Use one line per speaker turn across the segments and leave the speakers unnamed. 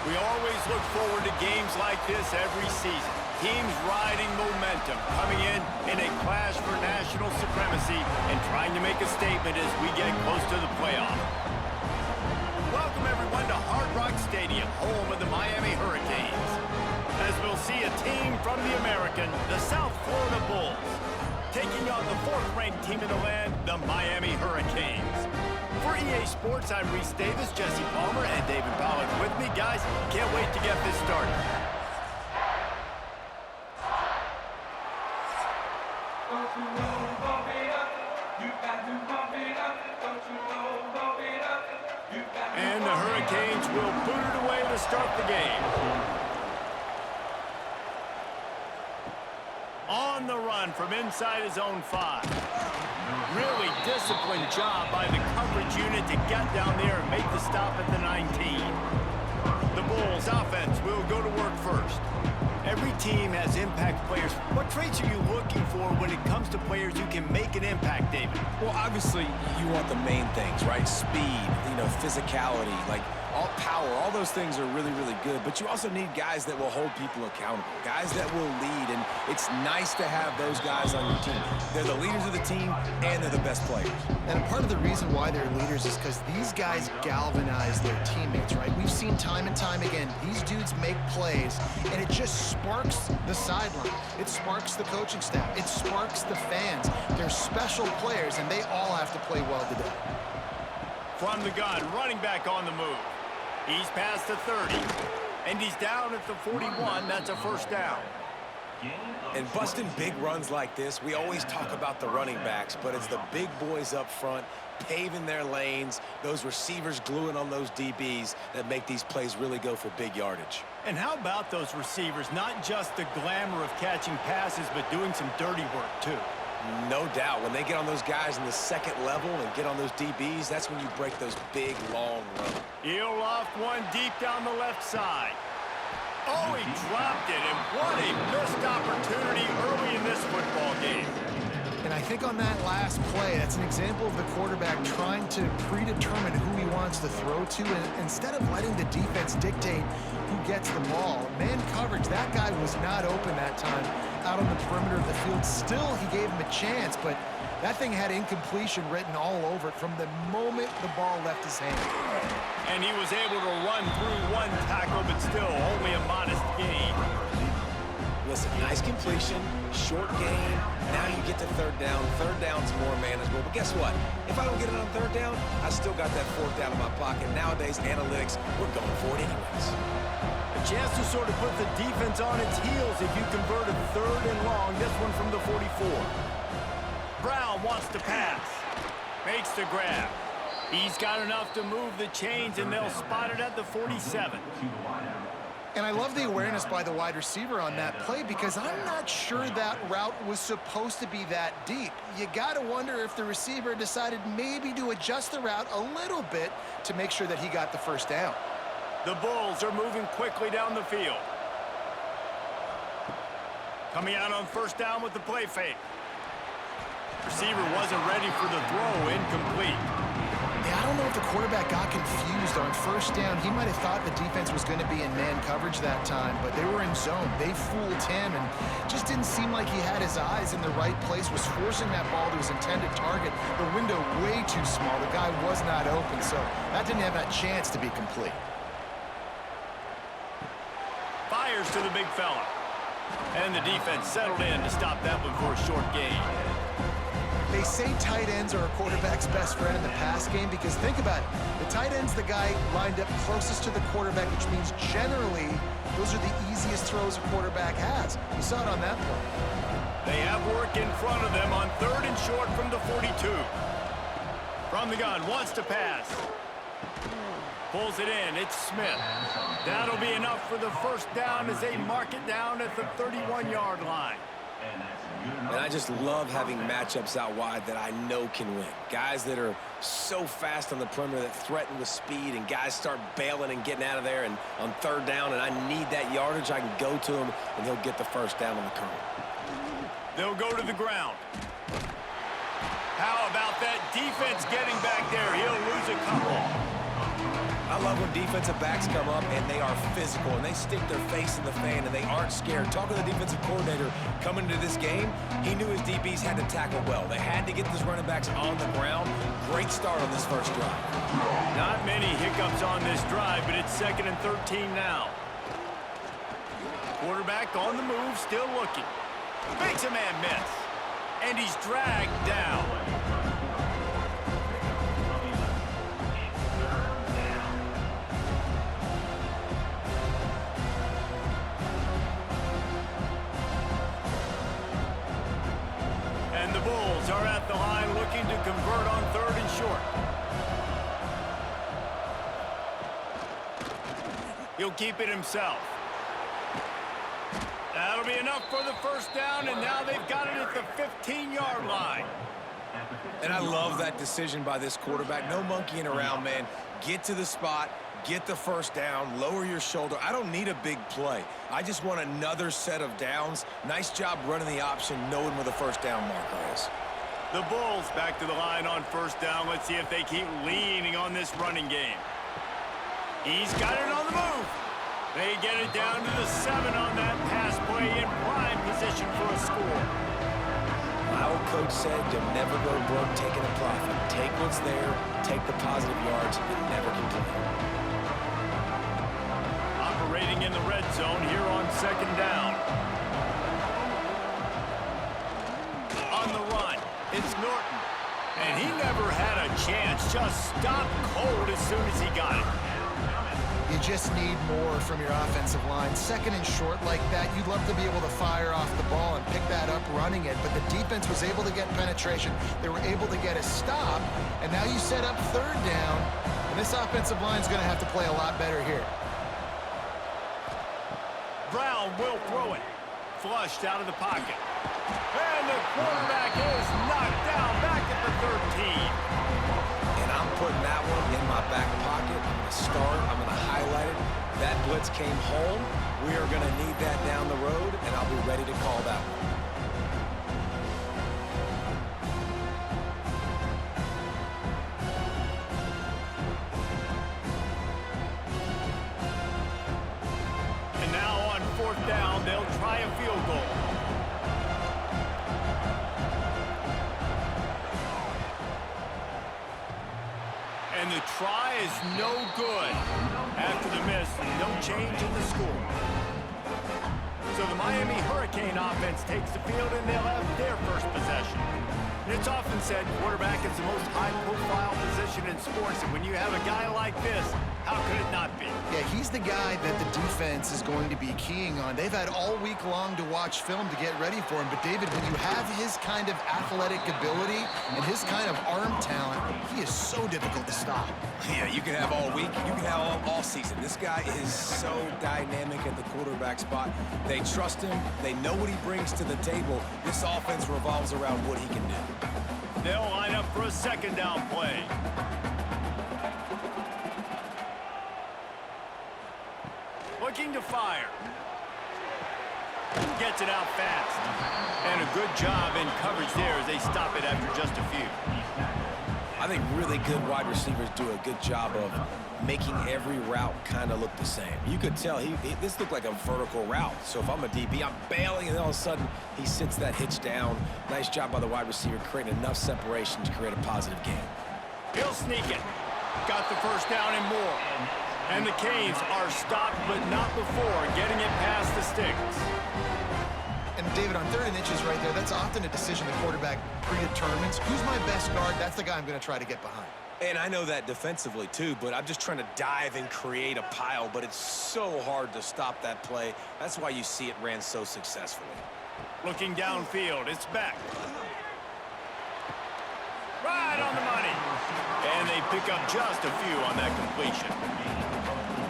We always look forward to games like this every season. Teams riding momentum, coming in a clash for national supremacy and trying to make a statement as we get close to the playoff. Welcome everyone to Hard Rock Stadium, home of the Miami Hurricanes. As we'll see a team from the American, the South Florida Bulls, taking on the fourth-ranked team in the land, the Miami Hurricanes. For EA Sports, I'm Reese Davis, Jesse Palmer, and David Pollack with me. Guys, can't wait to get this started. And the Hurricanes will boot it away to start the game. On the run from inside his own 5. Really disciplined job by the coverage unit to get down there and make the stop at the 19. The Bulls offense will go to work first. Every team has impact players. What traits are you looking for when it comes to players who can make an impact, David?
Well, obviously, you want the main things, right? Speed, physicality, like all power, all those things are really, really good. But you also need guys that will hold people accountable, guys that will lead. And it's nice to have those guys on your team. They're the leaders of the team, and they're the best players.
And part of the reason why they're leaders is because these guys galvanize their teammates, right? We've seen time and time again, these dudes make plays, and it just sparks the sideline. It sparks the coaching staff. It sparks the fans. They're special players, and they all have to play well today.
From the gun, running back on the move. He's past the 30, and he's down at the 41. That's a first down.
And busting big runs like this, we always talk about the running backs, but it's the big boys up front, paving their lanes, those receivers gluing on those DBs that make these plays really go for big yardage.
And how about those receivers? Not just the glamour of catching passes, but doing some dirty work, too.
No doubt. When they get on those guys in the second level and get on those DBs, that's when you break those big, long runs.
He'll loft one deep down the left side. Oh, he dropped it, and what a missed opportunity early in this football game.
And I think on that last play, that's an example of the quarterback trying to predetermine who he wants to throw to, and instead of letting the defense dictate who gets the ball. Man coverage, that guy was not open that time out on the perimeter of the field. Still, he gave him a chance, but that thing had incompletion written all over it from the moment the ball left his hand.
And he was able to run through one tackle, but still only a modest gain.
Listen, nice completion, short gain. Now you get to third down. Third down's more manageable. But guess what? If I don't get it on third down, I still got that fourth down in my pocket. Nowadays, analytics, we're going for it anyways.
A chance to sort of put the defense on its heels if you convert a third and long. This one from the 44. Brown wants to pass. Makes the grab. He's got enough to move the chains, and they'll spot it at the 47.
And I love the awareness by the wide receiver on that play because I'm not sure that route was supposed to be that deep. You got to wonder if the receiver decided maybe to adjust the route a little bit to make sure that he got the first down.
The Bulls are moving quickly down the field. Coming out on first down with the play fake. Receiver wasn't ready for the throw, incomplete.
Yeah, I don't know if the quarterback got confused on first down. He might have thought the defense was going to be in man coverage that time, but they were in zone. They fooled him and just didn't seem like he had his eyes in the right place, was forcing that ball to his intended target. The window way too small. The guy was not open, so that didn't have that chance to be complete.
Fires to the big fella. And the defense settled in to stop that one for a short gain.
They say tight ends are a quarterback's best friend in the pass game because think about it. The tight end's the guy lined up closest to the quarterback, which means generally those are the easiest throws a quarterback has. You saw it on that play.
They have work in front of them on third and short from the 42. From the gun, wants to pass. Pulls it in, it's Smith. That'll be enough for the first down as they mark it down at the 31-yard line.
And I just love having matchups out wide that I know can win. Guys that are so fast on the perimeter that threaten with speed, and guys start bailing and getting out of there, and on third down, and I need that yardage, I can go to him, and he'll get the first down on the curve.
They'll go to the ground. How about that defense getting back there? He'll lose a couple.
I love when defensive backs come up and they are physical and they stick their face in the fan and they aren't scared. Talking to the defensive coordinator coming into this game, he knew his DBs had to tackle well. They had to get those running backs on the ground. Great start on this first drive.
Not many hiccups on this drive, but it's 2nd and 13 now. Quarterback on the move, still looking. Makes a man miss. And he's dragged down. And the Bulls are at the line looking to convert on 3rd and short. He'll keep it himself. That'll be enough for the first down, and now they've got it at the 15-yard line.
And I love that decision by this quarterback. No monkeying around, man. Get to the spot, get the first down, lower your shoulder. I don't need a big play. I just want another set of downs. Nice job running the option, knowing where the first down marker is.
The Bulls back to the line on 1st down. Let's see if they keep leaning on this running game. He's got it on the move. They get it down to the 7 on that pass play in prime position for a score.
My old coach said you'll never go broke taking a profit. Take what's there, take the positive yards, and never complain.
Operating in the red zone here on 2nd down. On the run, it's Norton. And he never had a chance. Just stopped cold as soon as he got it.
You just need more from your offensive line. 2nd and short like that, you'd love to be able to fire off the ball and pick that up running it, but the defense was able to get penetration. They were able to get a stop, and now you set up 3rd down, and this offensive line is going to have to play a lot better here.
Brown will throw it. Flushed out of the pocket. And the quarterback is knocked down back at the 13.
And I'm putting that one in my back pocket. I'm going to start. I'm going to highlight it. That blitz came home. We are going to need that down the road, and I'll be ready to call that one.
And now on 4th down, they'll try a field goal. And the try is no good. After the miss, no change in the score. So the Miami Hurricane offense takes the field, and they'll have their first possession. And it's often said quarterback is the most high-profile position in sports, and when you have a guy like this, how could it not be?
Yeah, he's the guy that the defense is going to be keying on. They've had all week long to watch film to get ready for him. But, David, when you have his kind of athletic ability and his kind of arm talent, he is so difficult to stop.
Yeah, you can have all week. You can have all season. This guy is so dynamic at the quarterback spot. They trust him. They know what he brings to the table. This offense revolves around what he can do.
They'll line up for a 2nd down play. Looking to fire. Gets it out fast. And a good job in coverage there as they stop it after just a few.
I think really good wide receivers do a good job of making every route kind of look the same. You could tell this looked like a vertical route. So if I'm a DB, I'm bailing, and all of a sudden he sits that hitch down. Nice job by the wide receiver, creating enough separation to create a positive game.
He'll sneak it. Got the first down and more. And the Canes are stopped, but not before getting it past the sticks.
And, David, on 3rd and inches right there, that's often a decision the quarterback predetermines. Who's my best guard? That's the guy I'm going to try to get behind.
And I know that defensively, too, but I'm just trying to dive and create a pile, but it's so hard to stop that play. That's why you see it ran so successfully.
Looking downfield, it's back. Right on the money. And they pick up just a few on that completion.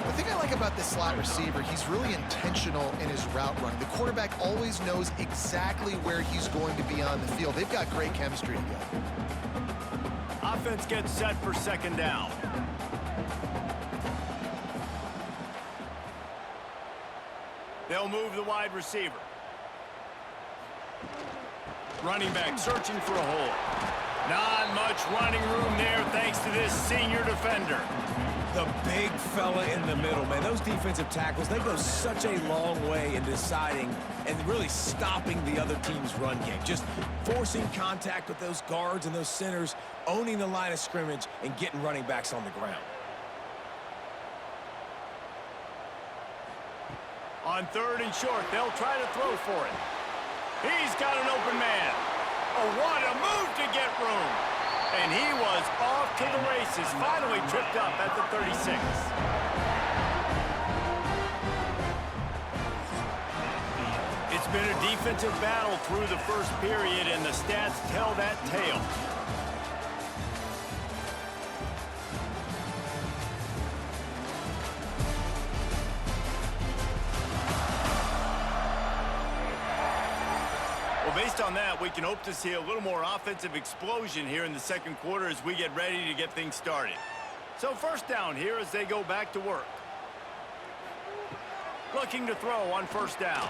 The thing I like about this slot receiver, he's really intentional in his route running. The quarterback always knows exactly where he's going to be on the field. They've got great chemistry together.
Offense gets set for 2nd down. They'll move the wide receiver. Running back searching for a hole. Not much running room there thanks to this senior defender.
The big fella in the middle, man. Those defensive tackles, they go such a long way in deciding and really stopping the other team's run game. Just forcing contact with those guards and those centers, owning the line of scrimmage, and getting running backs on the ground.
On 3rd and short, they'll try to throw for it. He's got an open man. Oh, what a move to get room. And he was off to the races, finally tripped up at the 36. It's been a defensive battle through the first period, and the stats tell that tale. Based on that, we can hope to see a little more offensive explosion here in the second quarter as we get ready to get things started. So 1st down here as they go back to work. Looking to throw on 1st down.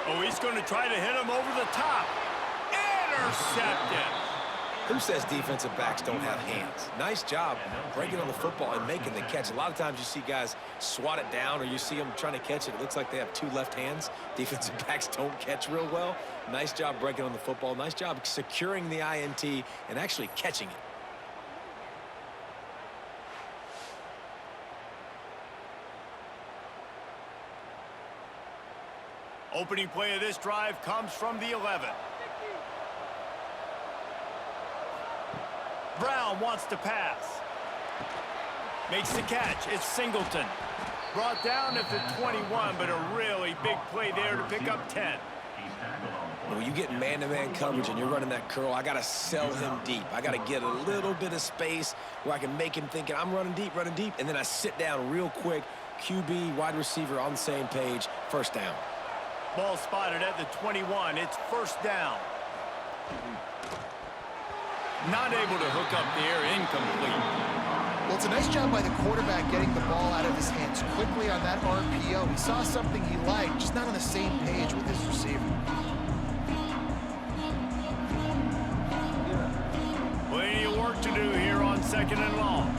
Oh, he's going to try to hit him over the top. Intercepted.
Who says defensive backs don't have hands? Nice job breaking on the football and making the catch. A lot of times you see guys swat it down or you see them trying to catch it. It looks like they have 2 left hands. Defensive backs don't catch real well. Nice job breaking on the football. Nice job securing the INT and actually catching it.
Opening play of this drive comes from the 11. Brown wants to pass. Makes the catch. It's Singleton. Brought down at the 21, but a really big play there to pick up 10.
When you get man-to-man coverage and you're running that curl, I got to sell him deep. I got to get a little bit of space where I can make him thinking I'm running deep, and then I sit down real quick. QB, wide receiver on the same page. 1st down.
Ball spotted at the 21. It's 1st down. Not able to hook up there, incomplete.
Well, it's a nice job by the quarterback getting the ball out of his hands quickly on that RPO. He saw something he liked, just not on the same page with his receiver.
Plenty of work to do here on 2nd and long.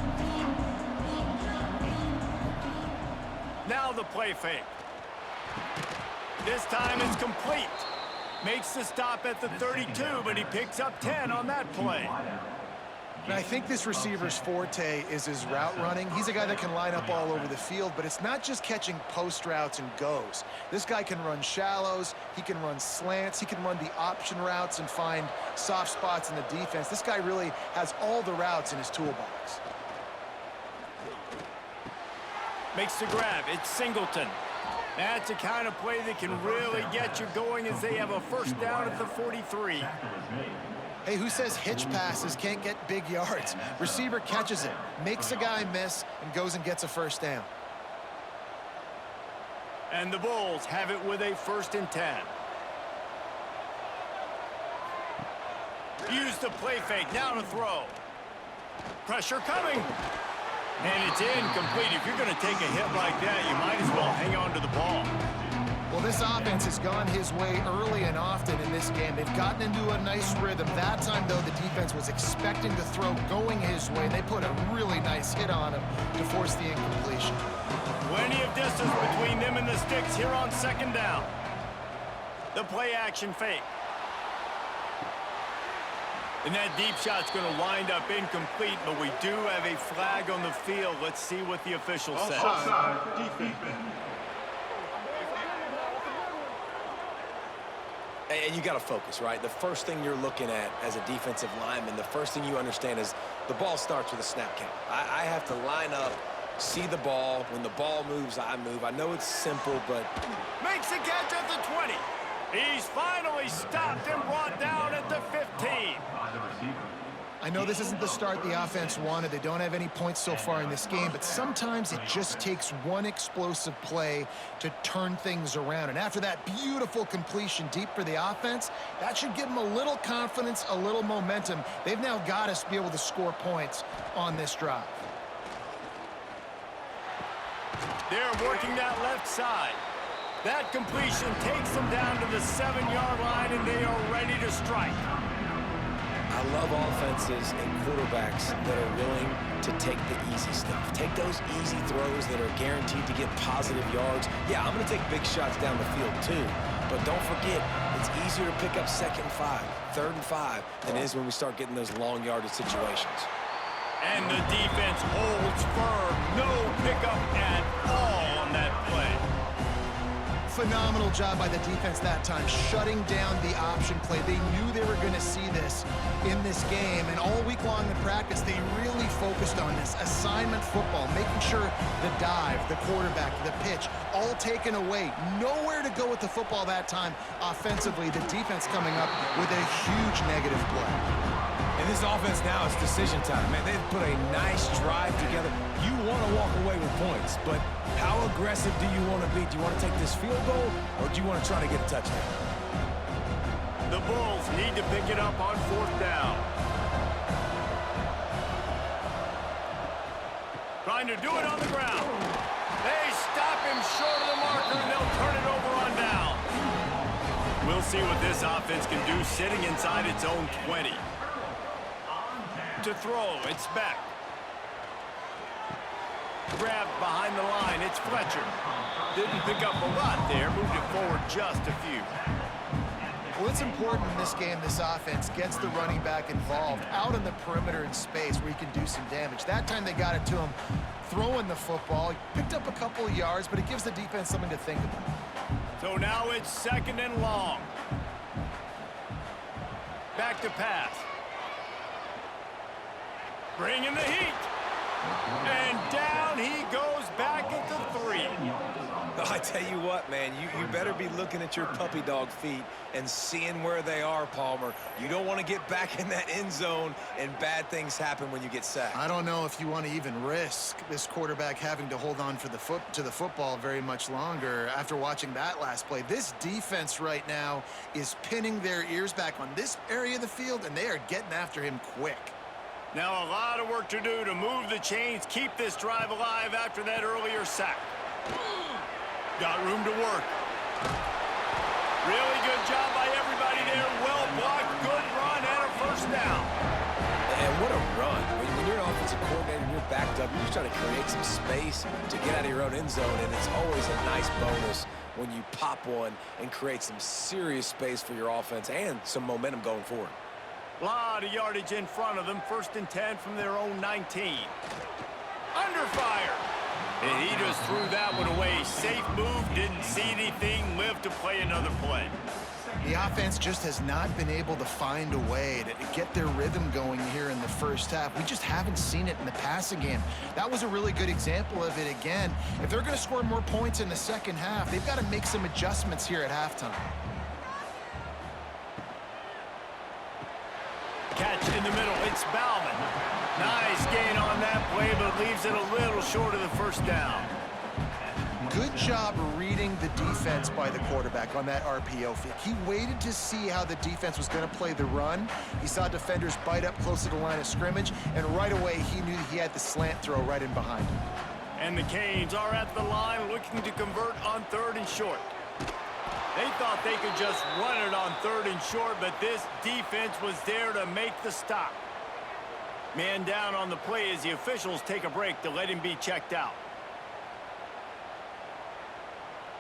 Now the play fake. This time it's complete. Makes the stop at the 32, but he picks up 10 on that play.
And I think this receiver's forte is his route running. He's a guy that can line up all over the field, but it's not just catching post routes and goes. This guy can run shallows, he can run slants, he can run the option routes and find soft spots in the defense. This guy really has all the routes in his toolbox.
Makes the grab. It's Singleton. That's a kind of play that can really get you going as they have a 1st down at the 43.
Hey, who says hitch passes can't get big yards? Receiver catches it, makes a guy miss, and goes and gets a 1st down.
And the Bulls have it with a 1st and 10. Use the play fake. Now to throw. Pressure coming. And it's incomplete. If you're going to take a hit like that, you might as well hang on to the ball.
Well, this offense has gone his way early and often in this game. They've gotten into a nice rhythm. That time, though, the defense was expecting the throw going his way. They put a really nice hit on him to force the incompletion.
Plenty of distance between them and the sticks here on 2nd down. The play action fake. And that deep shot's going to wind up incomplete, but we do have a flag on the field. Let's see what the official says.
And you got to focus, right? The first thing you're looking at as a defensive lineman, the first thing you understand is the ball starts with a snap count. I have to line up, see the ball. When the ball moves, I move. I know it's simple, but...
Makes a catch at the 20. He's finally stopped and brought down at the 15.
I know this isn't the start the offense wanted. They don't have any points so far in this game, but sometimes it just takes one explosive play to turn things around. And after that beautiful completion deep for the offense, that should give them a little confidence, a little momentum. They've now got us to be able to score points on this drive.
They're working that left side. That completion takes them down to the 7-yard line, and they are ready to strike.
I love offenses and quarterbacks that are willing to take the easy stuff. Take those easy throws that are guaranteed to get positive yards. Yeah, I'm going to take big shots down the field too. But don't forget, it's easier to pick up 2nd and 5, 3rd and 5 than it is when we start getting those long yardage situations.
And the defense holds firm. No pickup at all on that play.
Phenomenal job by the defense that time, shutting down the option play. They knew they were going to see this in this game, and all week long in practice, they really focused on this assignment football, making sure the dive, the quarterback, the pitch, all taken away. Nowhere to go with the football that time offensively. The defense coming up with a huge negative play.
And this offense now is decision time. Man, they've put a nice drive together. You want to walk away with points, but how aggressive do you want to be? Do you want to take this field goal, or do you want to try to get a touchdown?
The Bulls need to pick it up on 4th down. Trying to do it on the ground. They stop him short of the marker, and they'll turn it over on down. We'll see what this offense can do sitting inside its own 20. To throw, it's Beck. Grabbed behind the line, it's Fletcher. Didn't pick up a lot there, moved it forward just a few.
Well, it's important in this game, this offense gets the running back involved, out on the perimeter in space where he can do some damage. That time they got it to him throwing the football. He picked up a couple of yards, but it gives the defense something to think about.
So now it's 2nd and long. Back to pass. Bringing the heat. And down he goes back at the 3.
I tell you what, man, you better be looking at your puppy dog feet and seeing where they are, Palmer. You don't want to get back in that end zone and bad things happen when you get sacked.
I don't know if you want to even risk this quarterback having to hold on for the football very much longer after watching that last play. This defense right now is pinning their ears back on this area of the field, and they are getting after him quick.
Now a lot of work to do to move the chains, keep this drive alive after that earlier sack. Got room to work. Really good job by everybody there. Well blocked, good run, and a 1st down.
And what a run. When you're an offensive coordinator and you're backed up, you're just trying to create some space to get out of your own end zone, and it's always a nice bonus when you pop one and create some serious space for your offense and some momentum going forward.
A lot of yardage in front of them. 1st and 10 from their own 19. Under fire. And he just threw that one away. Safe move, didn't see anything, lived to play another play.
The offense just has not been able to find a way to get their rhythm going here in the first half. We just haven't seen it in the passing game. That was a really good example of it again. If they're going to score more points in the second half, they've got to make some adjustments here at halftime.
Catch in the middle, it's Bauman. Nice gain on that play, but leaves it a little short of the 1st down.
Good job reading the defense by the quarterback on that RPO fake. He waited to see how the defense was going to play the run. He saw defenders bite up close to the line of scrimmage, and right away he knew he had the slant throw right in behind him.
And the Canes are at the line looking to convert on 3rd and short. They thought they could just run it on 3rd and short, but this defense was there to make the stop. Man down on the play as the officials take a break to let him be checked out.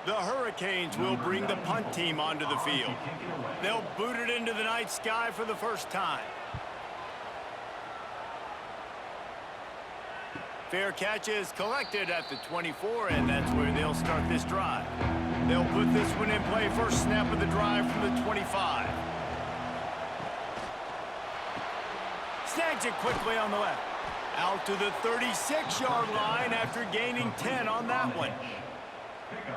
The Hurricanes will bring the punt team onto the field. They'll boot it into the night sky for the 1st time. Fair catch is collected at the 24, and that's where they'll start this drive. They'll put this one in play. 1st snap of the drive from the 25. Snags it quickly on the left. Out to the 36-yard line after gaining 10 on that one.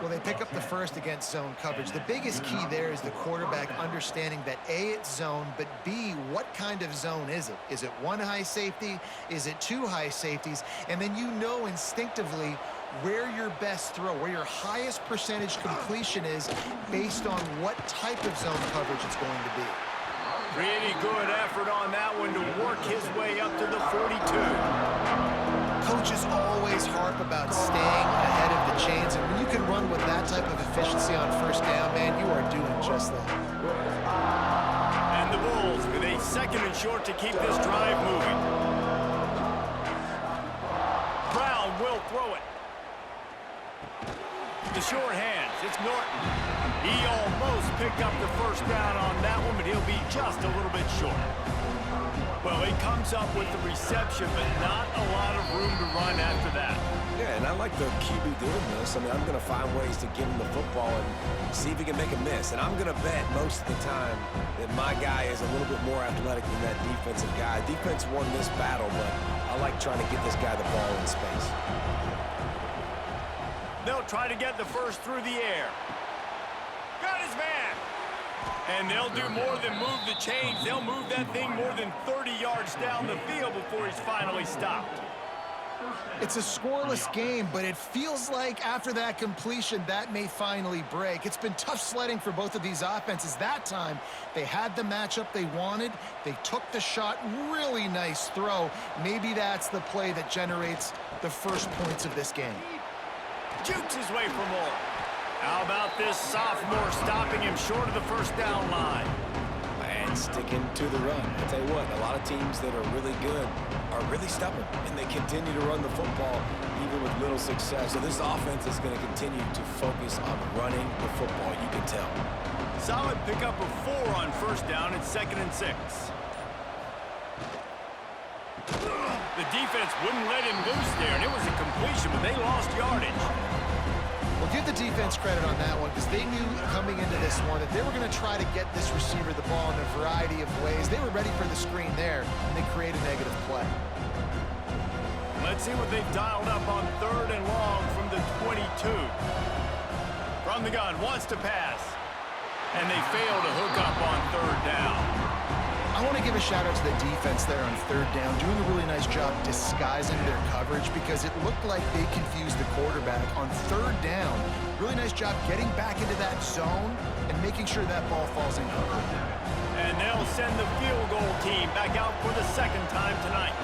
Well, they pick up the 1st against zone coverage. The biggest key there is the quarterback understanding that A, it's zone, but B, what kind of zone is it? Is it 1 high safety? Is it 2 high safeties? And then you know instinctively where your best throw, where your highest percentage completion is based on what type of zone coverage it's going to be.
Pretty good effort on that one to work his way up to the 42.
Coaches always harp about staying ahead of the chains, and when you can run with that type of efficiency on 1st down, man, you are doing just that.
And the Bulls with a 2nd and short to keep this drive moving. Brown will throw it. The short hands, it's Norton. He almost picked up the first down on that one, but he'll be just a little bit short. Well, he comes up with the reception, but not a lot of room to run after that.
Yeah, and I like the QB doing this. I mean, I'm going to find ways to give him the football and see if he can make a miss. And I'm going to bet most of the time that my guy is a little bit more athletic than that defensive guy. Defense won this battle, but I like trying to get this guy the ball in space.
They'll try to get the first through the air. Got his man. And they'll do more than move the chains. They'll move that thing more than 30 yards down the field before he's finally stopped.
It's a scoreless game, but it feels like after that completion, that may finally break. It's been tough sledding for both of these offenses. That time, they had the matchup they wanted. They took the shot. Really nice throw. Maybe that's the play that generates the first points of this game.
Jukes his way for more. How about this sophomore stopping him short of the first down line?
And sticking to the run. I'll tell you what, a lot of teams that are really good are really stubborn, and they continue to run the football even with little success. So this offense is going to continue to focus on running the football, you can tell.
Solid pickup of 4 on first down and 2nd and 6. The defense wouldn't let him loose there, and it was a completion, but they lost yardage.
Well, give the defense credit on that one because they knew coming into this one that they were going to try to get this receiver the ball in a variety of ways. They were ready for the screen there, and they created a negative play.
Let's see what they've dialed up on 3rd and long from the 22. From the gun, wants to pass. And they fail to hook up on 3rd down.
I want to give a shout-out to the defense there on 3rd down, doing a really nice job disguising their coverage because it looked like they confused the quarterback on 3rd down. Really nice job getting back into that zone and making sure that ball falls incomplete.
And they'll send the field goal team back out for the 2nd time tonight.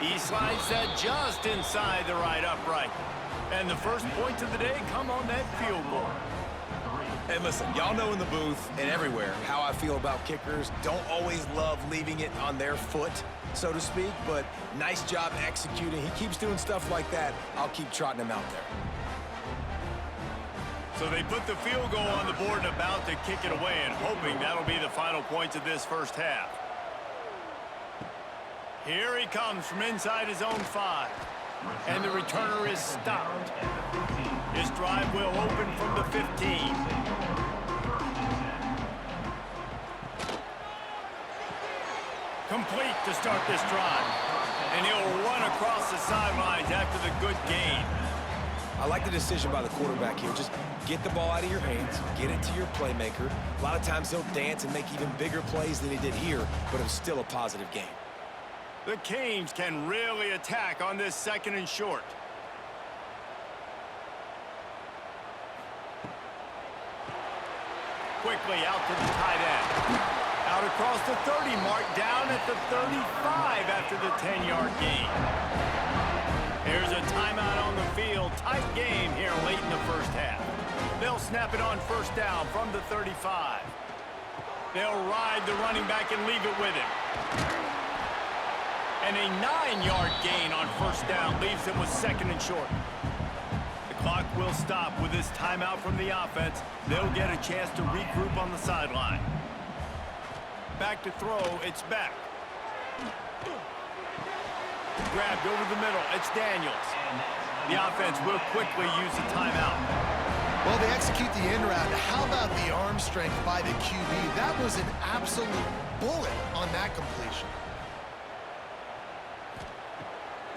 He slides that just inside the right upright. And the first points of the day come on that field goal.
And listen, y'all know in the booth and everywhere how I feel about kickers. Don't always love leaving it on their foot, so to speak, but nice job executing. He keeps doing stuff like that. I'll keep trotting him out there.
So they put the field goal on the board and about to kick it away and hoping that'll be the final points of this first half. Here he comes from inside his own 5. And the returner is stopped. His drive will open from the 15. Complete to start this drive. And he'll run across the sidelines after the good gain.
I like the decision by the quarterback here. Just get the ball out of your hands, get it to your playmaker. A lot of times he'll dance and make even bigger plays than he did here, but it was still a positive game.
The Canes can really attack on this 2nd and short. Quickly out to the tight end. Out across the 30 mark, down at the 35 after the 10-yard gain. Here's a timeout on the field. Tight game here late in the first half. They'll snap it on first down from the 35. They'll ride the running back and leave it with him. And a 9-yard gain on first down leaves them with 2nd and short. The clock will stop with this timeout from the offense. They'll get a chance to regroup on the sideline. Back to throw, it's back. Grabbed over the middle, it's Daniels. The offense will quickly use the timeout.
Well, they execute the in route. How about the arm strength by the QB? That was an absolute bullet on that completion.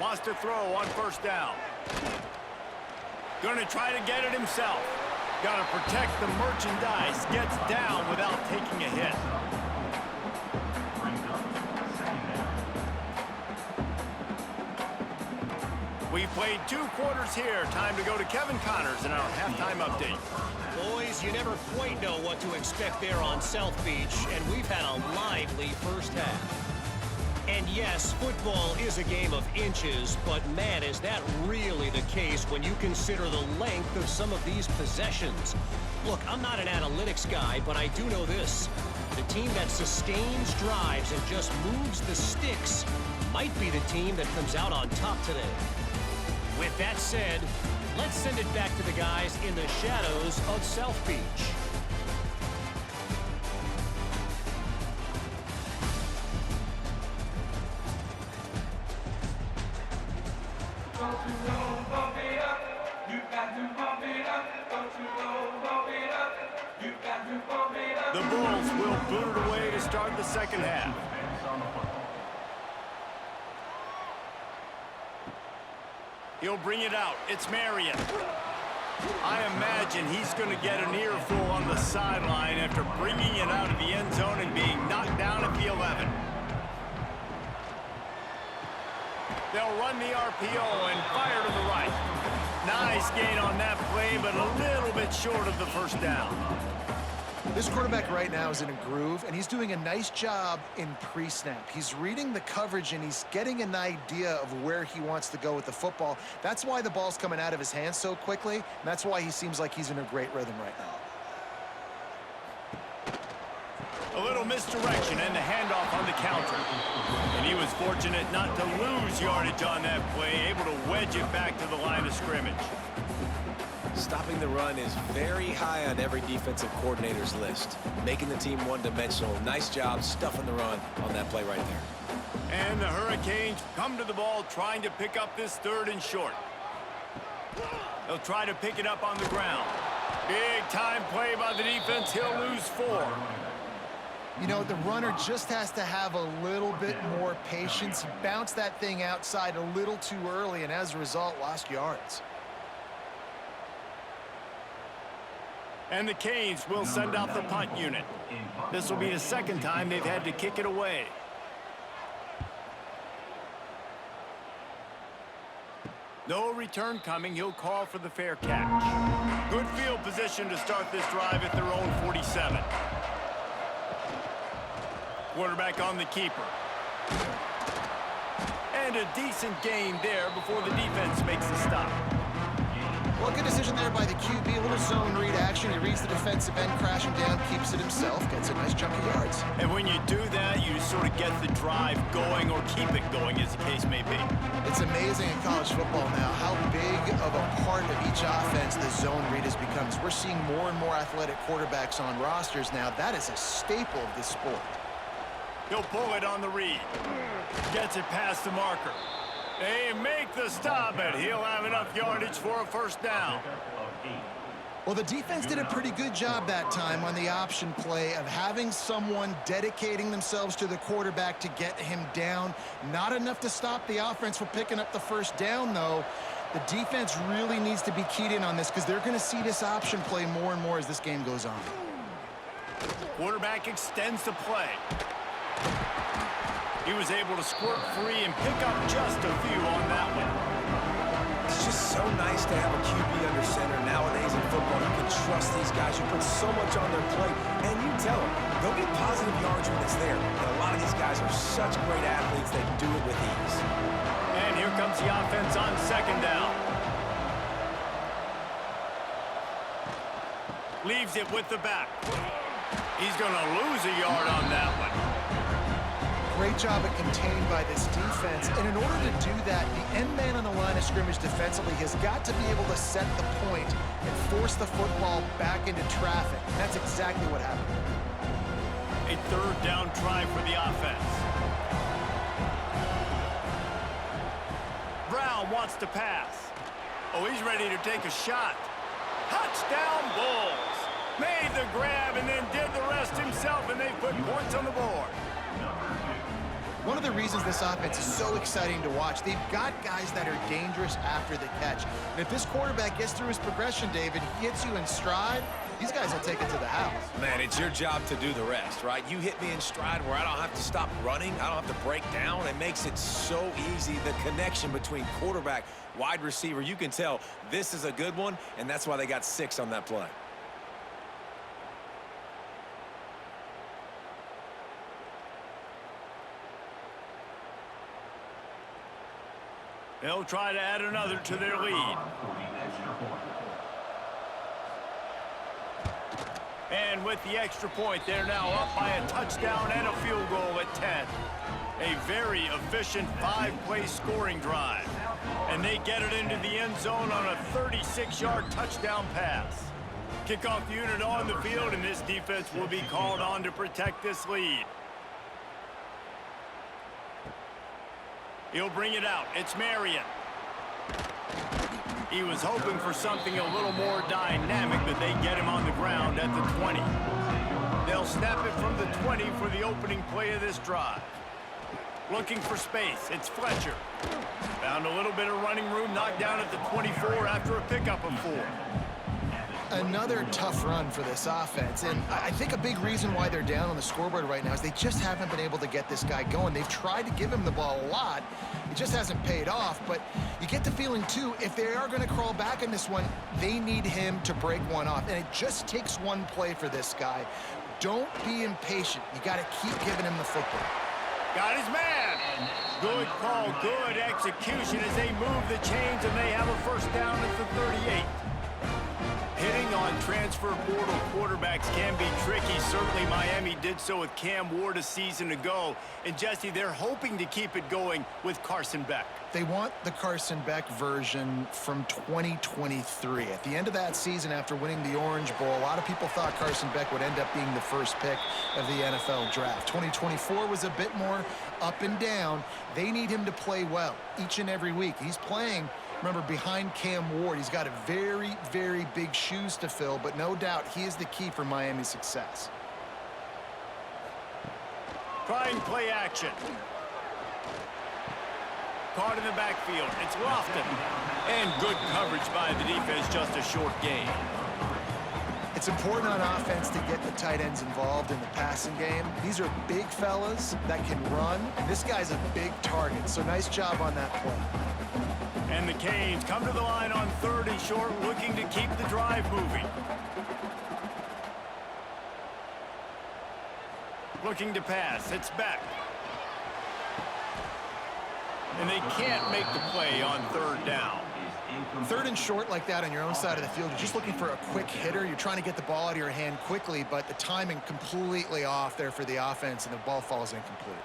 Wants to throw on first down. Going to try to get it himself. Got to protect the merchandise. Gets down without taking a hit. We've played 2 quarters here. Time to go to Kevin Connors in our halftime update.
Boys, you never quite know what to expect there on South Beach, and we've had a lively first half. And yes, football is a game of inches, but man, is that really the case when you consider the length of some of these possessions. Look, I'm not an analytics guy, but I do know this. The team that sustains drives and just moves the sticks might be the team that comes out on top today. With that said, let's send it back to the guys in the shadows of South Beach.
The Bulls will boot it away to start the second half. He'll bring it out. It's Marion. I imagine he's going to get an earful on the sideline after bringing it out of the end zone and being knocked down at the 11. They'll run the RPO and fire to the right. Nice gain on that play, but a little bit short of the first down.
This quarterback right now is in a groove, and he's doing a nice job in pre-snap. He's reading the coverage, and he's getting an idea of where he wants to go with the football. That's why the ball's coming out of his hands so quickly, and that's why he seems like he's in a great rhythm right now.
A little misdirection and the handoff on the counter. And he was fortunate not to lose yardage on that play, able to wedge it back to the line of scrimmage.
Stopping the run is very high on every defensive coordinator's list. Making the team one-dimensional. Nice job stuffing the run on that play right there.
And the Hurricanes come to the ball trying to pick up this third and short. They'll try to pick it up on the ground. Big time play by the defense. He'll lose 4.
You know, the runner just has to have a little bit more patience. He bounced that thing outside a little too early, and as a result, lost yards.
And the Canes will send out the punt unit. This will be the second time they've had to kick it away. No return coming. He'll call for the fair catch. Good field position to start this drive at their own 47. Quarterback on the keeper. And a decent gain there before the defense makes the stop.
Well, good decision there by the QB. A little zone read action. He reads the defensive end, crashing down, keeps it himself, gets a nice chunk of yards.
And when you do that, you sort of get the drive going or keep it going, as the case may be.
It's amazing in college football now how big of a part of each offense the zone read has become. We're seeing more and more athletic quarterbacks on rosters now. That is a staple of this sport.
He'll pull it on the read. Gets it past the marker. They make the stop, and he'll have enough yardage for a first down.
Well, the defense did a pretty good job that time on the option play of having someone dedicating themselves to the quarterback to get him down. Not enough to stop the offense from picking up the first down, though. The defense really needs to be keyed in on this because they're going to see this option play more and more as this game goes on.
Quarterback extends the play. He was able to squirt free and pick up just a few on that one.
It's just so nice to have a QB under center nowadays in football. You can trust these guys. You put so much on their plate, and you tell them they'll get positive yards when it's there. And a lot of these guys are such great athletes that do it with ease.
And here comes the offense on second down. Leaves it with the back. He's going to lose a yard on that one.
Great job at containing by this defense. And in order to do that, the end man on the line of scrimmage defensively has got to be able to set the point and force the football back into traffic. And that's exactly what happened.
A third down try for the offense. Brown wants to pass. Oh, he's ready to take a shot. Touchdown Bulls. Made the grab and then did the rest himself, and they put points on the board.
One of the reasons this offense is so exciting to watch, they've got guys that are dangerous after the catch. And if this quarterback gets through his progression, David, he hits you in stride, these guys will take it to the house.
Man, it's your job to do the rest, right? You hit me in stride where I don't have to stop running. I don't have to break down. It makes it so easy. The connection between quarterback, wide receiver, you can tell this is a good one, and that's why they got 6 on that play.
They'll try to add another to their lead. And with the extra point, they're now up by a touchdown and a field goal at 10. A very efficient 5-play scoring drive. And they get it into the end zone on a 36-yard touchdown pass. Kickoff unit on the field, and this defense will be called on to protect this lead. He'll bring it out. It's Marion. He was hoping for something a little more dynamic, but they get him on the ground at the 20. They'll snap it from the 20 for the opening play of this drive. Looking for space. It's Fletcher. Found a little bit of running room, knocked down at the 24 after a pickup of 4.
Another tough run for this offense, and I think a big reason why they're down on the scoreboard right now is they just haven't been able to get this guy going. They've tried to give him the ball a lot. It just hasn't paid off, but you get the feeling, too, if they are going to crawl back in this one, they need him to break one off, and it just takes one play for this guy. Don't be impatient. You got to keep giving him the football.
Got his man. Good call, good execution as they move the chains, and they have a first down at the 38. Hitting on transfer portal quarterbacks can be tricky. Certainly Miami did so with Cam Ward a season ago. And Jesse, they're hoping to keep it going with Carson Beck.
They want the Carson Beck version from 2023. At the end of that season, after winning the Orange Bowl, a lot of people thought Carson Beck would end up being the first pick of the NFL draft. 2024 was a bit more up and down. They need him to play well each and every week. He's playing, remember, behind Cam Ward. He's got a very, very big shoes to fill, but no doubt he is the key for Miami's success.
Trying play action. Caught in the backfield. It's Lofton. And good coverage by the defense, just a short gain.
It's important on offense to get the tight ends involved in the passing game. These are big fellas that can run, and this guy's a big target, so nice job on that play.
And the Canes come to the line on 3rd and short, looking to keep the drive moving. Looking to pass. It's Beck. And they can't make the play on 3rd down.
3rd and short like that on your own side of the field, you're just looking for a quick hitter. You're trying to get the ball out of your hand quickly, but the timing completely off there for the offense, and the ball falls incomplete.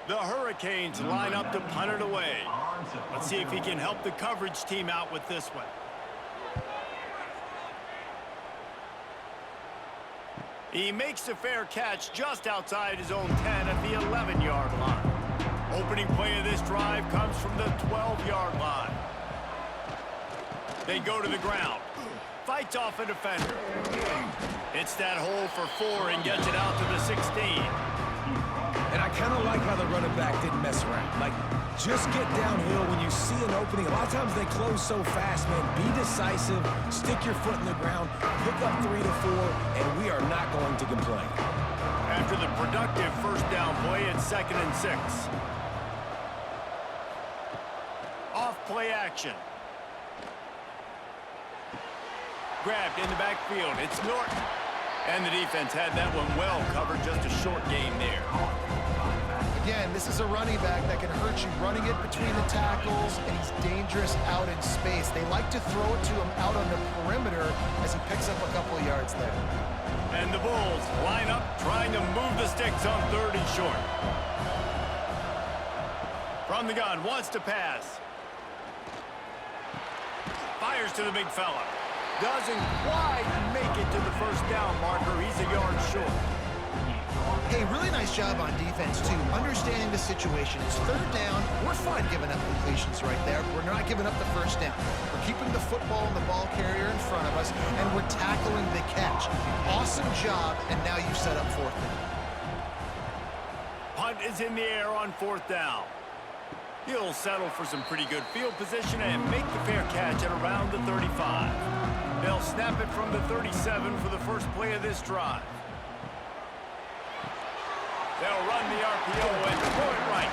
The Hurricanes line up to punt it away. Let's see if he can help the coverage team out with this one. He makes a fair catch just outside his own 10 at the 11-yard line. Opening play of this drive comes from the 12-yard line. They go to the ground. Fights off a defender. Hits that hole for 4 and gets it out to the 16.
And I kind of like how the running back didn't mess around. Like, just get downhill when you see an opening. A lot of times they close so fast, man. Be decisive, stick your foot in the ground, pick up 3 to 4, and we are not going to complain.
After the productive first down play, it's 2nd and 6. Off play action. Grabbed in the backfield. It's Norton. And the defense had that one well covered, just a short gain there.
Again, this is a running back that can hurt you running it between the tackles, and he's dangerous out in space. They like to throw it to him out on the perimeter as he picks up a couple of yards there.
And the Bulls line up, trying to move the sticks on 3rd and short. From the gun, wants to pass. Fires to the big fella. Doesn't quite make it to the first down marker. He's a yard short.
Hey, really nice job on defense, too. Understanding the situation. It's 3rd down. We're fine giving up completions right there. We're not giving up the first down. We're keeping the football and the ball carrier in front of us, and we're tackling the catch. Awesome job, and now you set up 4th down.
Punt is in the air on 4th down. He'll settle for some pretty good field position and make the fair catch at around the 35. They'll snap it from the 37 for the first play of this drive. They'll run the RPO and throw it right.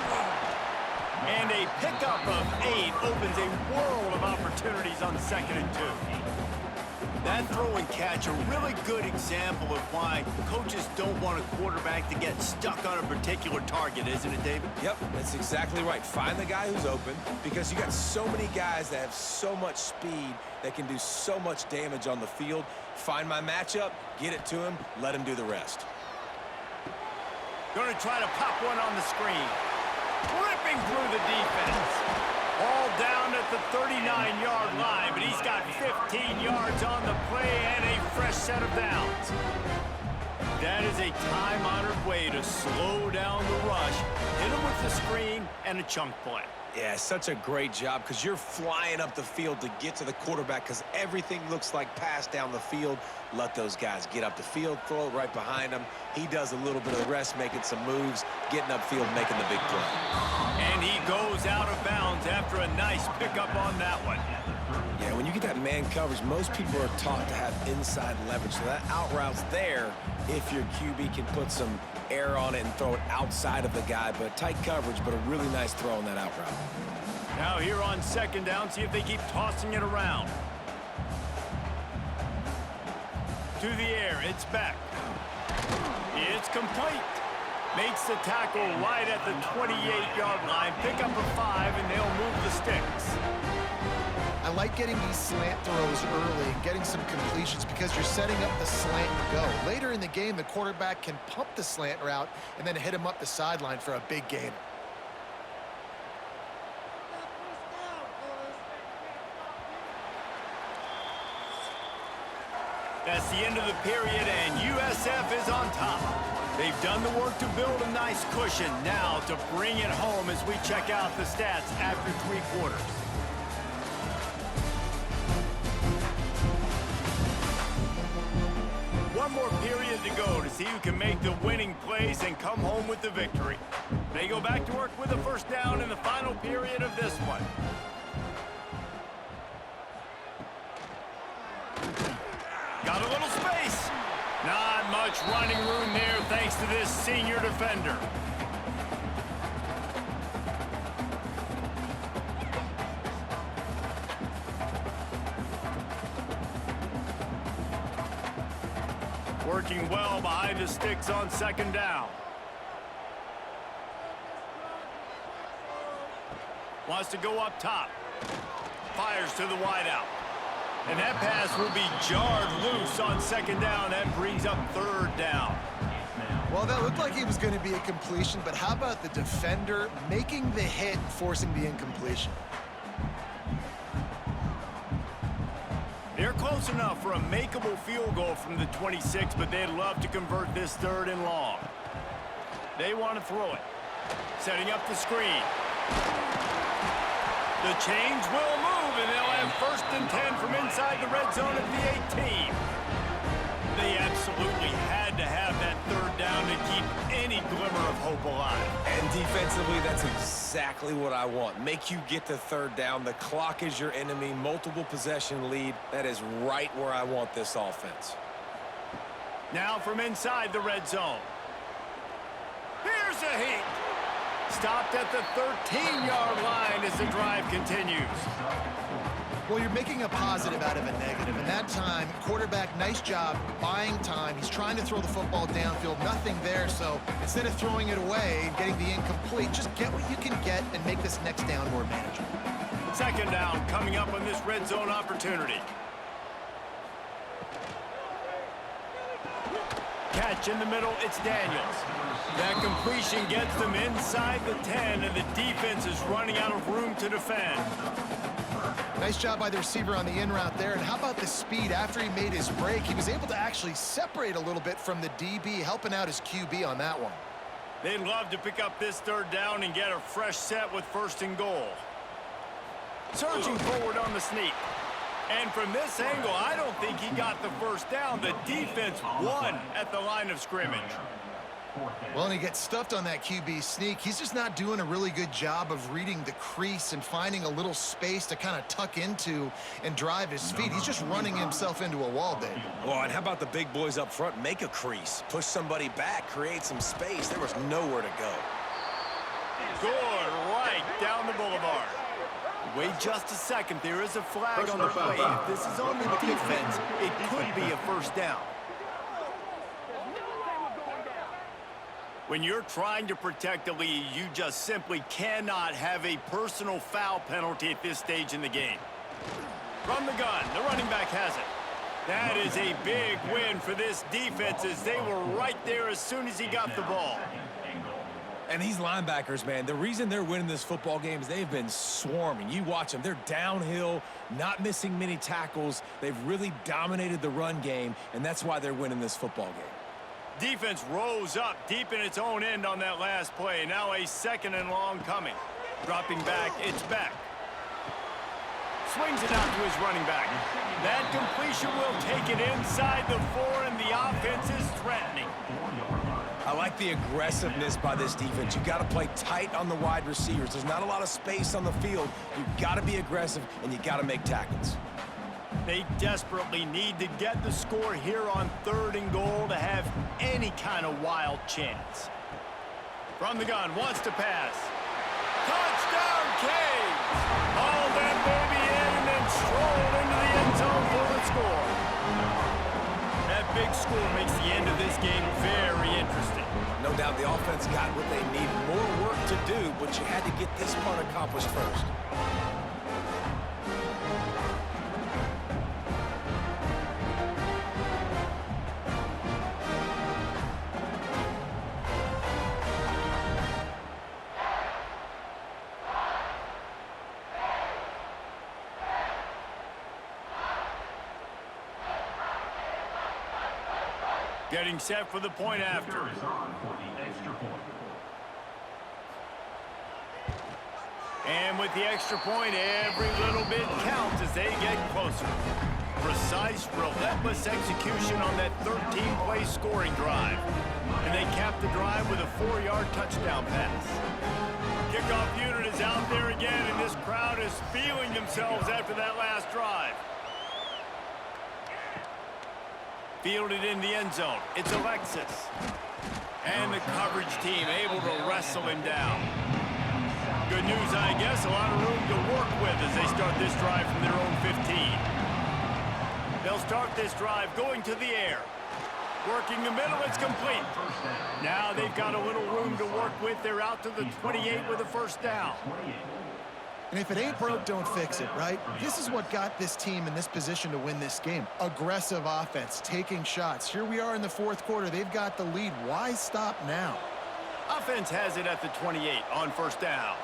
And a pickup of 8 opens a world of opportunities on 2nd and 2. That throw and catch, a really good example of why coaches don't want a quarterback to get stuck on a particular target, isn't it, David?
Yep, that's exactly right. Find the guy who's open because you got so many guys that have so much speed that can do so much damage on the field. Find my matchup, get it to him, let him do the rest.
Going to try to pop one on the screen. Ripping through the defense. All down at the 39-yard line, but he's got 15 yards on the play and a fresh set of downs. That is a time-honored way to slow down the rush, hit him with the screen, and a chunk play.
Yeah, such a great job because you're flying up the field to get to the quarterback because everything looks like pass down the field. Let those guys get up the field, throw it right behind him. He does a little bit of the rest, making some moves, getting upfield, making the big play.
And he goes out of bounds after a nice pickup on that one.
Yeah, when you get that man coverage, most people are taught to have inside leverage. So that out route's there if your QB can put some air on it and throw it outside of the guy. But tight coverage, but a really nice throw on that out route.
Now here on second down, see if they keep tossing it around. To the air, it's back. It's complete. Makes the tackle right at the 28-yard line. Pick up a 5, and they'll move the sticks.
I like getting these slant throws early and getting some completions because you're setting up the slant to go. Later in the game, the quarterback can pump the slant route and then hit him up the sideline for a big gain.
That's the end of the period, and USF is on top. They've done the work to build a nice cushion. Now to bring it home as we check out the stats after 3 quarters. One more period to go to see who can make the winning plays and come home with the victory. They go back to work with a first down in the final period of this one. Got a little space. Not much running room there thanks to this senior defender. Working well behind the sticks on second down. Wants to go up top. Fires to the wideout. And that pass will be jarred loose on second down. That brings up third down.
Well, that looked like it was going to be a completion, but how about the defender making the hit, forcing the incompletion?
They're close enough for a makeable field goal from the 26, but they'd love to convert this 3rd and long. They want to throw it. Setting up the screen. The chains will move, and they'll have 1st and 10 from inside the red zone at the 18. They absolutely had to have that 3rd down to keep any glimmer of hope alive.
And defensively, that's exactly what I want. Make you get the 3rd down. The clock is your enemy. Multiple possession lead. That is right where I want this offense.
Now from inside the red zone. Here's a heat. Stopped at the 13-yard line as the drive continues.
Well, you're making a positive out of a negative, and that time, quarterback, nice job buying time. He's trying to throw the football downfield, nothing there, so instead of throwing it away and getting the incomplete, just get what you can get and make this next down more manageable.
Second down coming up on this red zone opportunity. Catch in the middle, it's Daniels. That completion gets them inside the 10, and the defense is running out of room to defend.
Nice job by the receiver on the in route there. And how about the speed after he made his break? He was able to actually separate a little bit from the DB, helping out his QB on that one.
They'd love to pick up this 3rd down and get a fresh set with 1st and goal. Surging forward on the sneak. And from this angle, I don't think he got the 1st down. The defense won at the line of scrimmage.
Well, and he gets stuffed on that QB sneak. He's just not doing a really good job of reading the crease and finding a little space to kind of tuck into and drive his feet. He's just running himself into a wall, Dave.
Well, and how about the big boys up front? Make a crease. Push somebody back. Create some space. There was nowhere to go.
Good right down the boulevard. Wait just a second. There is a flag on the play. If this is on the defense, it could be a first down. When you're trying to protect the lead, you just simply cannot have a personal foul penalty at this stage in the game. From the gun, the running back has it. That is a big win for this defense as they were right there as soon as he got the ball.
And these linebackers, man, the reason they're winning this football game is they've been swarming. You watch them. They're downhill, not missing many tackles. They've really dominated the run game, and that's why they're winning this football game.
Defense rose up deep in its own end on that last play. Now a second and long coming. Dropping back, it's back. Swings it out to his running back. That completion will take it inside the 4, and the offense is threatening.
I like the aggressiveness by this defense. You got to play tight on the wide receivers. There's not a lot of space on the field. You got to be aggressive, and you got to make tackles.
They desperately need to get the score here on 3rd and goal to have any kind of wild chance. From the gun, wants to pass. Touchdown, Canes! Haul that baby in and then stroll into the end zone for the score. That big score makes the end of this game very interesting.
No doubt the offense got what they need. More work to do, but you had to get this part accomplished first.
Getting set for the point after. And with the extra point, every little bit counts as they get closer. Precise, relentless execution on that 13-play scoring drive. And they cap the drive with a 4-yard touchdown pass. Kickoff unit is out there again, and this crowd is feeling themselves after that last drive. Fielded in the end zone. It's Alexis. And the coverage team able to wrestle him down. Good news, I guess. A lot of room to work with as they start this drive from their own 15. They'll start this drive going to the air. Working the middle, it's complete. Now they've got a little room to work with. They're out to the 28 with a first down.
And if it ain't broke, don't fix it, right? This is what got this team in this position to win this game. Aggressive offense, taking shots. Here we are in the 4th quarter. They've got the lead. Why stop now?
Offense has it at the 28 on first down.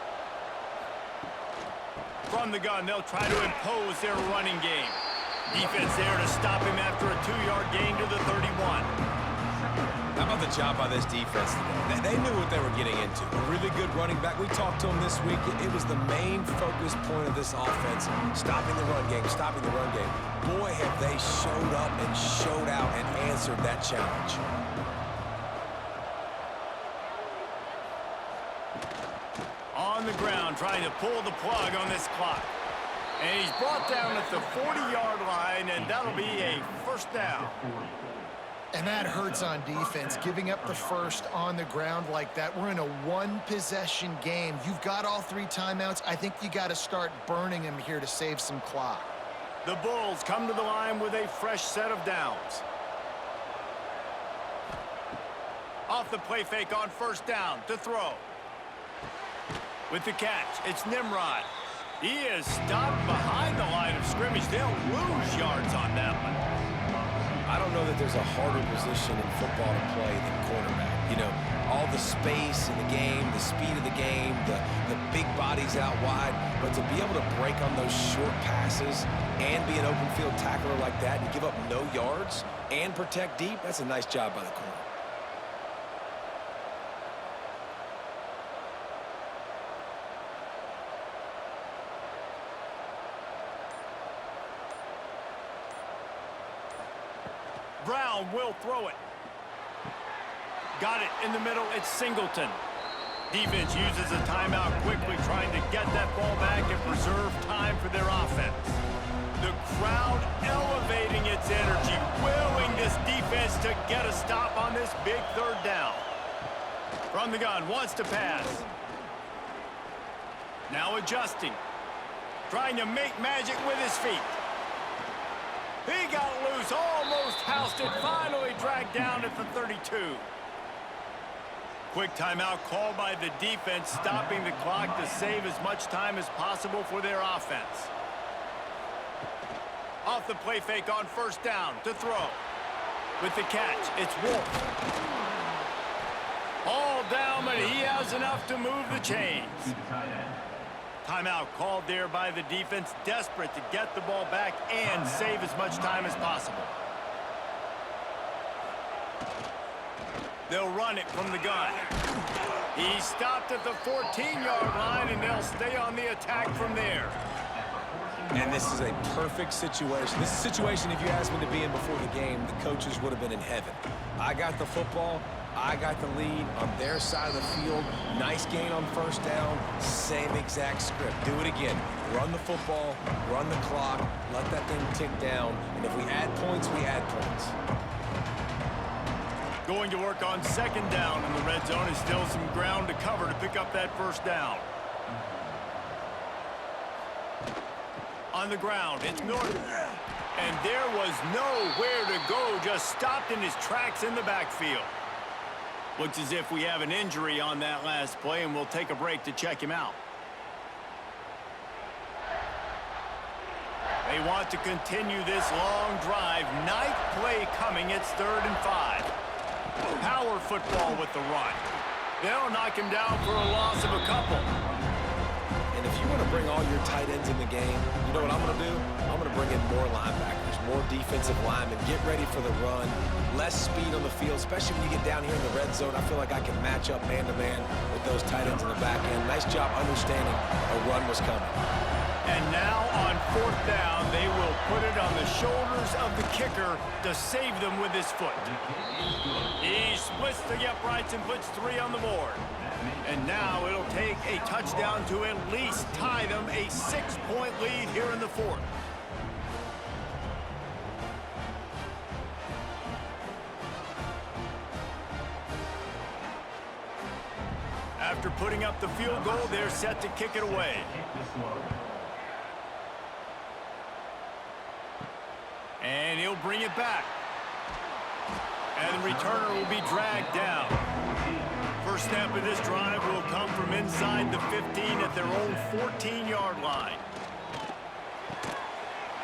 From the gun, they'll try to impose their running game. Defense there to stop him after a 2-yard gain to the 31.
How about the job by this defense today? They knew what they were getting into. A really good running back. We talked to him this week. It was the main focus point of this offense, stopping the run game, stopping the run game. Boy, have they showed up and showed out and answered that challenge.
On the ground, trying to pull the plug on this clock. And he's brought down at the 40-yard line, and that'll be a first down.
And that hurts on defense, giving up the first on the ground like that. We're in a 1-possession game. You've got all 3 timeouts. I think you got to start burning them here to save some clock.
The Bulls come to the line with a fresh set of downs. Off the play fake on first down to throw. With the catch, it's Nimrod. He is stopped behind the line of scrimmage. They'll lose yards on that one.
I don't know that there's a harder position in football to play than quarterback. You know, all the space in the game, the speed of the game, the big bodies out wide. But to be able to break on those short passes and be an open field tackler like that and give up no yards and protect deep, that's a nice job by the corner.
Brown will throw it. Got it in the middle. It's Singleton. Defense uses a timeout quickly, trying to get that ball back and preserve time for their offense. The crowd elevating its energy, willing this defense to get a stop on this big 3rd down. From the gun, wants to pass. Now adjusting. trying to make magic with his feet. He got loose, almost housed it, finally dragged down at the 32. Quick timeout called by the defense, stopping the clock to save as much time as possible for their offense. Off the play fake on first down to throw. With the catch, it's Wolf. All down, but he has enough to move the chains. Timeout called there by the defense, desperate to get the ball back and save as much time as possible. They'll run it from the gun. He stopped at the 14-yard line, and they'll stay on the attack from there.
And this is a perfect situation. This is a situation, if you asked me to be in before the game, the coaches would have been in heaven. I got the football. I got the lead on their side of the field. Nice gain on first down. Same exact script. Do it again. Run the football, run the clock, let that thing tick down. And if we add points, we add points.
Going to work on second down in the red zone. Is still some ground to cover to pick up that first down. On the ground, it's Norton. And there was nowhere to go, just stopped in his tracks in the backfield. Looks as if we have an injury on that last play, and we'll take a break to check him out. They want to continue this long drive. Ninth play coming. It's 3rd and 5. Power football with the run. They'll knock him down for a loss of a couple.
And if you want to bring all your tight ends in the game, you know what I'm going to do? I'm going to bring in more linebackers, more defensive linemen, get ready for the run, less speed on the field, especially when you get down here in the red zone. I feel like I can match up man-to-man with those tight ends in the back end. Nice job understanding a run was coming.
And now on 4th down, they will put it on the shoulders of the kicker to save them with his foot. He splits the uprights and puts 3 on the board. And now it'll take a touchdown to at least tie them a 6-point lead here in the 4th. After putting up the field goal, they're set to kick it away. And he'll bring it back. And the returner will be dragged down. First snap of this drive will come from inside the 15 at their own 14-yard line.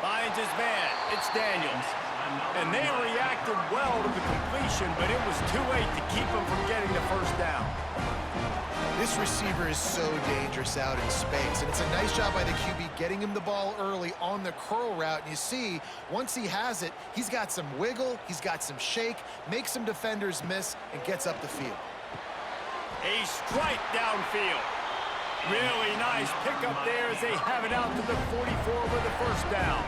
Finds his man. It's Daniels. And they reacted well to the completion, but it was too late to keep them from getting the first down.
This receiver is so dangerous out in space, and it's a nice job by the QB getting him the ball early on the curl route. And you see, once he has it, he's got some wiggle, he's got some shake, makes some defenders miss, and gets up the field.
A strike downfield. Really nice pickup there as they have it out to the 44 with the first down.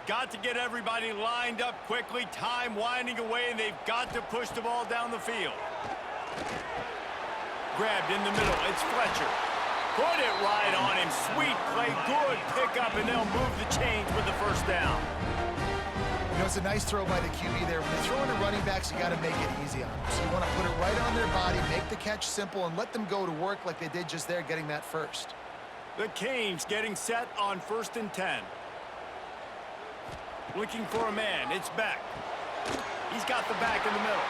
Got to get everybody lined up quickly. Time winding away, and they've got to push the ball down the field. Grabbed in the middle. It's Fletcher. Put it right on him. Sweet play. Good pickup, and they'll move the chains with the first down.
You know, it's a nice throw by the QB there. When you're throwing to running backs, you got to make it easy on them. So you want to put it right on their body, make the catch simple, and let them go to work like they did just there, getting that first.
The Canes getting set on 1st and 10. Looking for a man. It's Beck. He's got the back in the middle.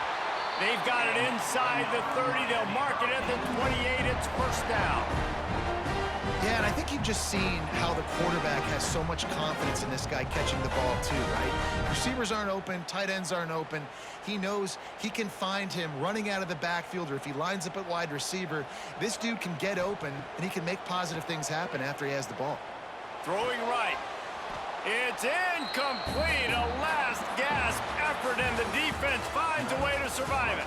They've got it inside the 30. They'll mark it at the 28. It's first down.
Yeah, and I think you've just seen how the quarterback has so much confidence in this guy catching the ball too, right? Receivers aren't open, tight ends aren't open. He knows he can find him running out of the backfield, or if he lines up at wide receiver, this dude can get open, and he can make positive things happen after he has the ball.
Throwing right. It's incomplete. A last gasp effort, and the defense finds a way to survive it.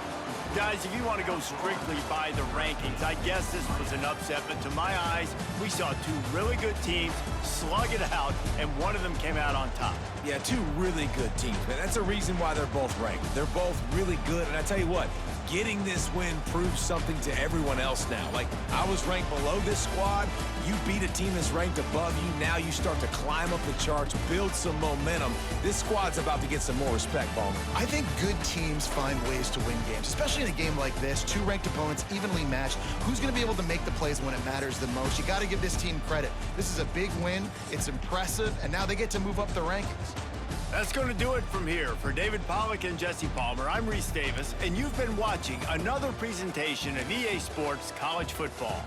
Guys, if you want to go strictly by the rankings, I guess this was an upset, but to my eyes, we saw 2 really good teams slug it out, and one of them came out on top.
Yeah, 2 really good teams, man. That's a reason why they're both ranked. They're both really good, and I tell you what, getting this win proves something to everyone else now. Like, I was ranked below this squad. You beat a team that's ranked above you. Now you start to climb up the charts, build some momentum. This squad's about to get some more respect, Paul.
Palmer?
I think good teams find ways to win games, especially in a game like this. Two ranked opponents, evenly matched. Who's going to be able to make the plays when it matters the most? You got to give this team credit. This is a big win. It's impressive, and now they get to move up the rankings.
That's going to do it from here. For David Pollack and Jesse Palmer, I'm Reese Davis, and you've been watching another presentation of EA Sports College Football.